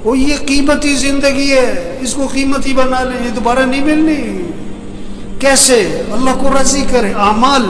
وہ یہ قیمتی زندگی ہے، اس کو قیمتی بنا لیں، یہ دوبارہ نہیں ملنی۔ کیسے؟ اللہ کو راضی کرے، اعمال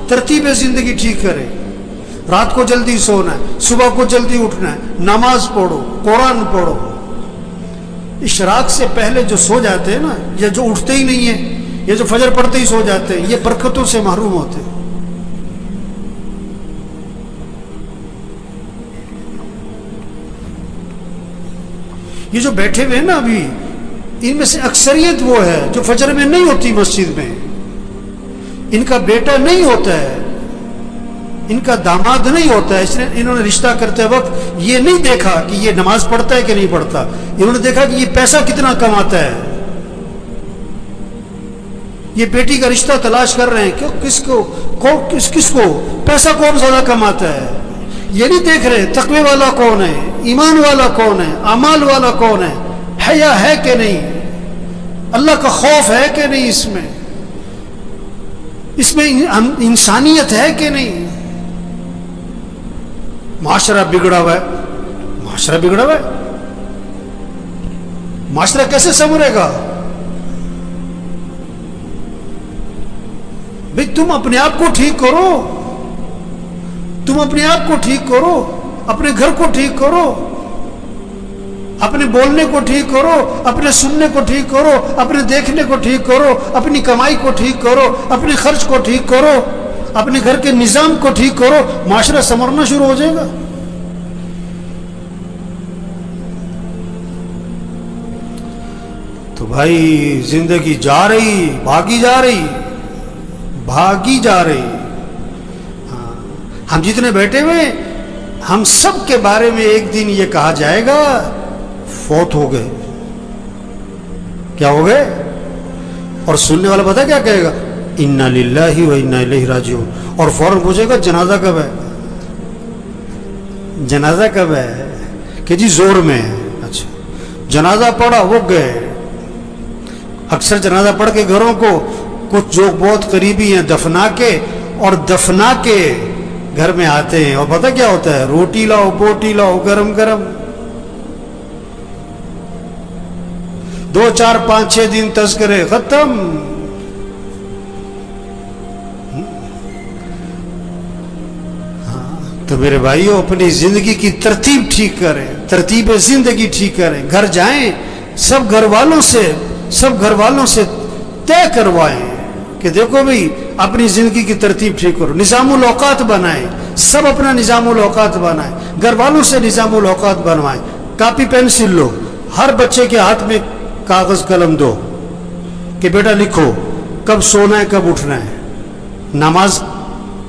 ترتیب زندگی ٹھیک کرے۔ رات کو جلدی سونا ہے، صبح کو جلدی اٹھنا ہے، نماز پڑھو، قرآن پڑھو۔ اشراق سے پہلے جو سو جاتے ہیں نا، یا جو اٹھتے ہی نہیں ہیں، یا جو فجر پڑھتے ہی سو جاتے ہیں، یہ برکتوں سے محروم ہوتے ہیں۔ یہ جو بیٹھے ہوئے ہیں نا ابھی، ان میں سے اکثریت وہ ہے جو فجر میں نہیں ہوتی مسجد میں، ان کا بیٹا نہیں ہوتا ہے، ان کا داماد نہیں ہوتا ہے، اس نے انہوں نے رشتہ کرتے وقت یہ نہیں دیکھا کہ یہ نماز پڑھتا ہے کہ نہیں پڑھتا، انہوں نے دیکھا کہ یہ پیسہ کتنا کماتا ہے۔ یہ بیٹی کا رشتہ تلاش کر رہے ہیں کہ کس کو پیسہ کون زیادہ کماتا ہے، یہ نہیں دیکھ رہے تقوی والا کون ہے، ایمان والا کون ہے، اعمال والا کون ہے، حیا ہے کہ نہیں، اللہ کا خوف ہے کہ نہیں، اس میں انسانیت ہے کہ نہیں۔ معاشرہ بگڑا ہوا ہے، معاشرہ بگڑا ہوا ہے، معاشرہ کیسے سنورے گا؟ بھئی تم اپنے آپ کو ٹھیک کرو، تم اپنے آپ کو ٹھیک کرو، اپنے گھر کو ٹھیک کرو، اپنے بولنے کو ٹھیک کرو، اپنے سننے کو ٹھیک کرو، اپنے دیکھنے کو ٹھیک کرو، اپنی کمائی کو ٹھیک کرو، اپنے خرچ کو ٹھیک کرو، اپنے گھر کے نظام کو ٹھیک کرو، معاشرہ سنورنا شروع ہو جائے گا۔ تو بھائی زندگی جا رہی، بھاگی جا رہی، بھاگی جا رہی۔ ہم جتنے بیٹھے ہوئے، ہم سب کے بارے میں ایک دن یہ کہا جائے گا فوت ہو گئے۔ کیا ہو گئے؟ اور سننے والا پتہ کیا کہے گا؟ انا للہ و انا الیہ راجعون، اور فوراً پوچھے گا جنازہ کب ہے، جنازہ کب ہے؟ کہ جی زور میں ہے۔ اچھا، جنازہ پڑھا، وہ گئے۔ اکثر جنازہ پڑھ کے گھروں کو کچھ جو بہت قریبی ہیں دفنا کے، اور دفنا کے گھر میں آتے ہیں، اور پتہ کیا ہوتا ہے؟ روٹی لاؤ، بوٹی لاؤ، گرم گرم۔ 2 4 5 6 دن تذکرے ختم۔ تو میرے بھائیوں، اپنی زندگی کی ترتیب ٹھیک کریں، ترتیب زندگی ٹھیک کریں۔ گھر جائیں، سب گھر والوں سے طے کروائیں کہ دیکھو بھئی اپنی زندگی کی ترتیب ٹھیک کرو، نظام الاوقات بنائیں، سب اپنا نظام الاوقات بنائیں، گھر والوں سے نظام الاوقات بنوائیں۔ کاپی پینسل لو، ہر بچے کے ہاتھ میں کاغذ قلم دو کہ بیٹا لکھو کب سونا ہے، کب اٹھنا ہے، نماز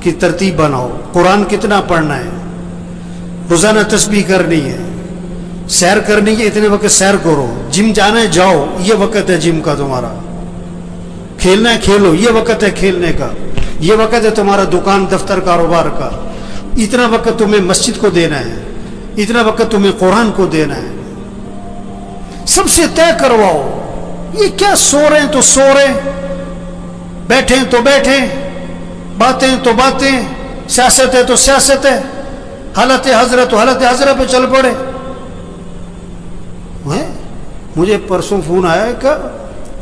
کی ترتیب بناؤ، قرآن کتنا پڑھنا ہے، روزانہ تسبیح کرنی ہے، سیر کرنی ہے، اتنے وقت سیر کرو، جم جانا ہے جاؤ، یہ وقت ہے جم کا تمہارا، کھیلنا ہے کھیلو، یہ وقت ہے کھیلنے کا، یہ وقت ہے تمہارا دکان دفتر کاروبار کا، اتنا وقت تمہیں مسجد کو دینا ہے، اتنا وقت تمہیں قرآن کو دینا ہے۔ سب سے طے کرواؤ۔ یہ کیا سو رہے ہیں تو سو رہے، بیٹھیں تو بیٹھیں، باتیں تو باتیں، سیاست ہے تو سیاست ہے، حالت حضرت تو حالت حضرت پہ چل پڑے۔ مجھے پرسوں فون آیا کہ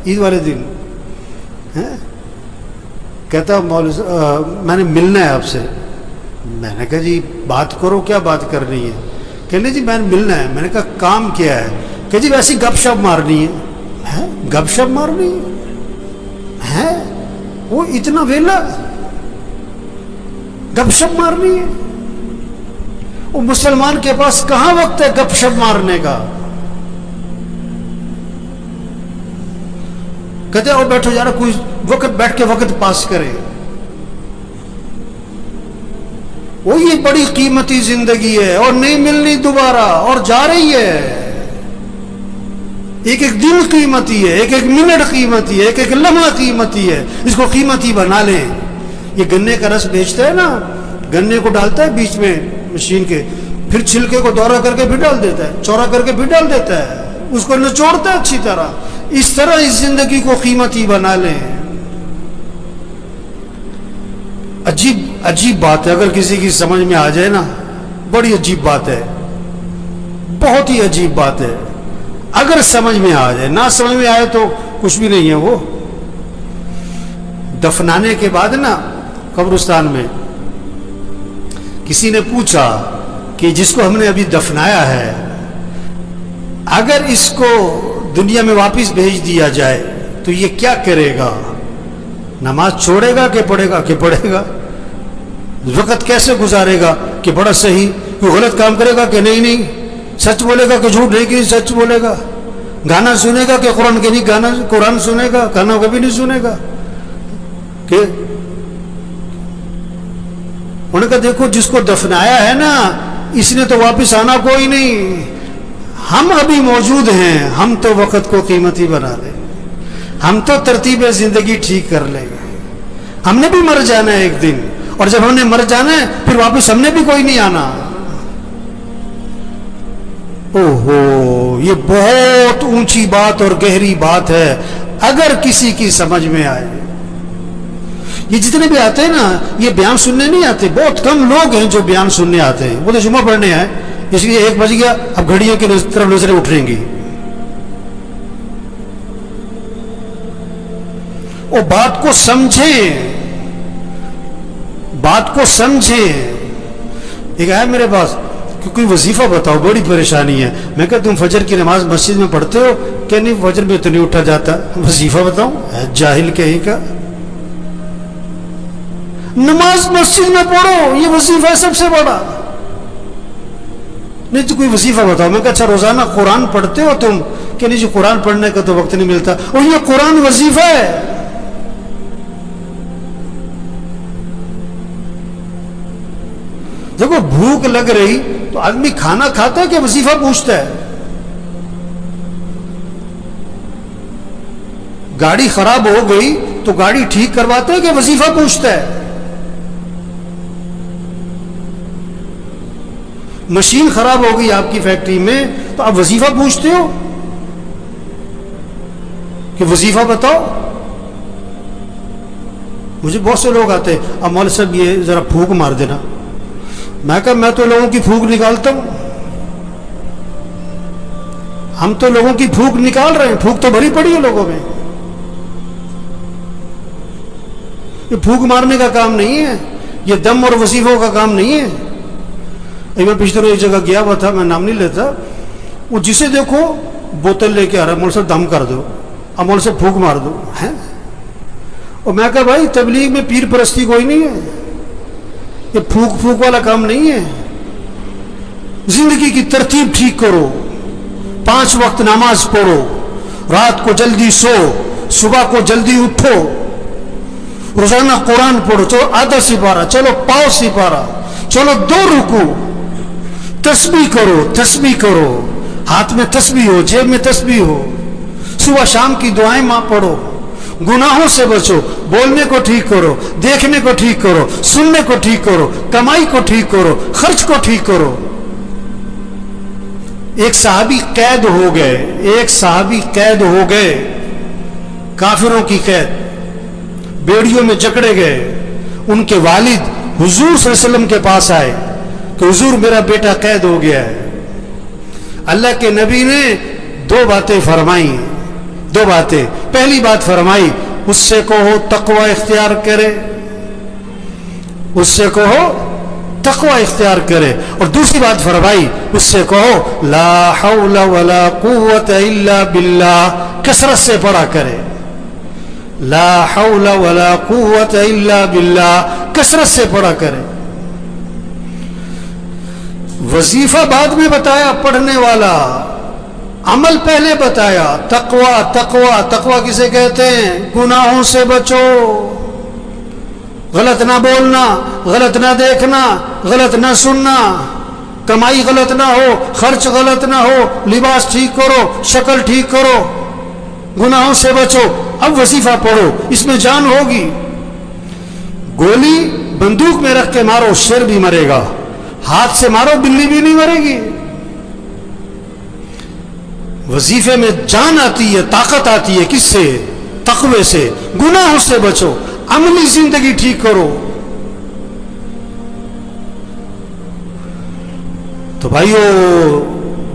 عید والے دن کہتا میں نے ملنا ہے آپ سے۔ میں نے کہا جی بات کرو، کیا بات کرنی ہے؟ کہنے جی میں نے ملنا ہے۔ میں نے کہا کام کیا ہے؟ کہ جی ویسی گپ شپ مارنی ہے۔ گپ شپ مارنی ہے؟ وہ اتنا ویلا گپ شپ مارنی ہے؟ وہ مسلمان کے پاس کہاں وقت ہے گپ شپ مارنے کا؟ کہتے ہیں وہ بیٹھو یار، کوئی وقت بیٹھ کے وقت پاس کرے۔ وہ یہ بڑی قیمتی زندگی ہے اور نہیں ملنی دوبارہ، اور جا رہی ہے۔ ایک ایک دن قیمتی ہے، ایک ایک منٹ قیمتی ہے، ایک ایک لمحہ قیمتی ہے۔ اس کو قیمتی بنا لیں۔ یہ گنے کا رس بیچتا ہے نا، گنے کو ڈالتا ہے بیچ میں مشین کے، پھر چھلکے کو دورہ کر کے پھر ڈال دیتا ہے، چورا کر کے پھر ڈال دیتا ہے، اس کو نچوڑتا ہے اچھی طرح۔ اس طرح اس زندگی کو قیمتی بنا لیں۔ عجیب بات ہے، اگر کسی کی سمجھ میں آ جائے نا، بڑی عجیب بات ہے، بہت ہی عجیب بات ہے۔ اگر سمجھ میں آ جائے، نہ سمجھ میں آئے تو کچھ بھی نہیں ہے. وہ دفنانے کے بعد نا قبرستان میں کسی نے پوچھا کہ جس کو ہم نے ابھی دفنایا ہے اگر اس کو دنیا میں واپس بھیج دیا جائے تو یہ کیا کرے گا؟ نماز چھوڑے گا کہ پڑھے گا؟ کہ پڑھے گا. وقت کیسے گزارے گا کہ بڑا صحیح؟ کوئی غلط کام کرے گا کہ نہیں سچ بولے گا کہ جھوٹ نہیں کہ سچ بولے گا؟ گانا سنے گا کہ قرآن کے نہیں گانا قرآن سنے گا؟ گانا کبھی نہیں سنے گا. کہ انہوں نے کہا دیکھو جس کو دفنایا ہے نا اس نے تو واپس آنا کوئی نہیں. ہم ابھی موجود ہیں، ہم تو وقت کو قیمتی بنا لیں، ہم تو ترتیب زندگی ٹھیک کر لیں گے. ہم نے بھی مر جانا ہے ایک دن، اور جب ہم نے مر جانا ہے پھر واپس ہم نے بھی کوئی نہیں آنا. اوہو، یہ بہت اونچی بات اور گہری بات ہے اگر کسی کی سمجھ میں آئے. یہ جتنے بھی آتے ہیں نا یہ بیان سننے نہیں آتے. بہت کم لوگ ہیں جو بیان سننے آتے ہیں. وہ تو جمعہ پڑھنے آئے، اس لیے 1 بج گیا، اب گھڑیوں کی طرف نظریں اٹھیں گی. وہ بات کو سمجھیں، بات کو سمجھیں. ایک آیا میرے پاس کہ کوئی وظیفہ بتاؤ، بڑی پریشانی ہے. میں کہا تم فجر کی نماز مسجد میں پڑھتے ہو؟ کہ نہیں فجر میں تو نہیں اٹھا جاتا. وظیفہ بتاؤں؟ جاہل کہیں کا. نماز مسجد میں پڑھو، یہ وظیفہ ہے سب سے بڑا. نہیں تو کوئی وظیفہ بتاؤ. میں کہا اچھا روزانہ قرآن پڑھتے ہو تم؟ کہ نہیں جی قرآن پڑھنے کا تو وقت نہیں ملتا. اور یہ قرآن وظیفہ ہے. دیکھو بھوک لگ رہی تو آدمی کھانا کھاتا ہے کہ وظیفہ پوچھتا ہے؟ گاڑی خراب ہو گئی تو گاڑی ٹھیک کرواتا ہے کہ وظیفہ پوچھتا ہے؟ مشین خراب ہو گئی آپ کی فیکٹری میں تو آپ وظیفہ پوچھتے ہو کہ وظیفہ بتاؤ؟ مجھے بہت سے لوگ آتے ہیں، اب مولوی صاحب یہ ذرا پھونک مار دینا. میں کہا میں تو لوگوں کی پھونک نکالتا ہوں. ہم تو لوگوں کی پھونک نکال رہے ہیں. پھونک تو بھری پڑی ہے لوگوں میں. یہ پھونک مارنے کا کام نہیں ہے، یہ دم اور وظیفوں کا کام نہیں ہے. میں پچھلے روز ایک جگہ گیا ہوا تھا، میں نام نہیں لیتا. وہ جسے دیکھو بوتل لے کے آ رہا ہے، مولوی صاحب دم کر دو، اب مولوی صاحب پھونک مار دو. اور میں کہا بھائی تبلیغ میں پیر پرستی کوئی نہیں ہے، یہ پھونک والا کام نہیں ہے. زندگی کی ترتیب ٹھیک کرو، 5 وقت نماز پڑھو، رات کو جلدی سو، صبح کو جلدی اٹھو، روزانہ قرآن پڑھو. چلو آدھا سپارہ، چلو پاؤ سپارہ، چلو 2 رکوع، تسبیح کرو، ہاتھ میں تسبیح ہو، جیب میں تسبیح ہو، صبح شام کی دعائیں ماں پڑھو. گناہوں سے بچو، بولنے کو ٹھیک کرو، دیکھنے کو ٹھیک کرو، سننے کو ٹھیک کرو، کمائی کو ٹھیک کرو، خرچ کو ٹھیک کرو. ایک صحابی قید ہو گئے، کافروں کی قید، بیڑیوں میں جکڑے گئے. ان کے والد حضور صلی اللہ علیہ وسلم کے پاس آئے کہ حضور میرا بیٹا قید ہو گیا ہے. اللہ کے نبی نے 2 باتیں فرمائی. 2 باتیں. پہلی بات فرمائی اس سے کہو تقوی اختیار کرے، اس سے کہو تقوی اختیار کرے. اور دوسری بات فرمائی اس سے کہو لا حول ولا قوت الا باللہ، کثرت سے پڑھا کرے. لا حول ولا قوت الا باللہ، کثرت سے پڑھا کرے. وظیفہ بعد میں بتایا پڑھنے والا، عمل پہلے بتایا. تقوی کسے کہتے ہیں؟ گناہوں سے بچو، غلط نہ بولنا، غلط نہ دیکھنا، غلط نہ سننا، کمائی غلط نہ ہو، خرچ غلط نہ ہو، لباس ٹھیک کرو، شکل ٹھیک کرو، گناہوں سے بچو. اب وظیفہ پڑھو، اس میں جان ہوگی. گولی بندوق میں رکھ کے مارو شیر بھی مرے گا، ہاتھ سے مارو بلی بھی نہیں مرے گی. وظیفے میں جان آتی ہے، طاقت آتی ہے. کس سے؟ تقوی سے. گناہوں سے بچو، عملی زندگی ٹھیک کرو. تو بھائیو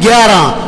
11,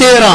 13,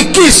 21।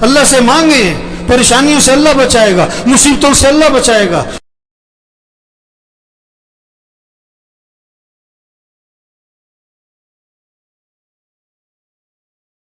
اللہ سے مانگیں, پریشانیوں سے اللہ بچائے گا, مصیبتوں سے اللہ بچائے گا.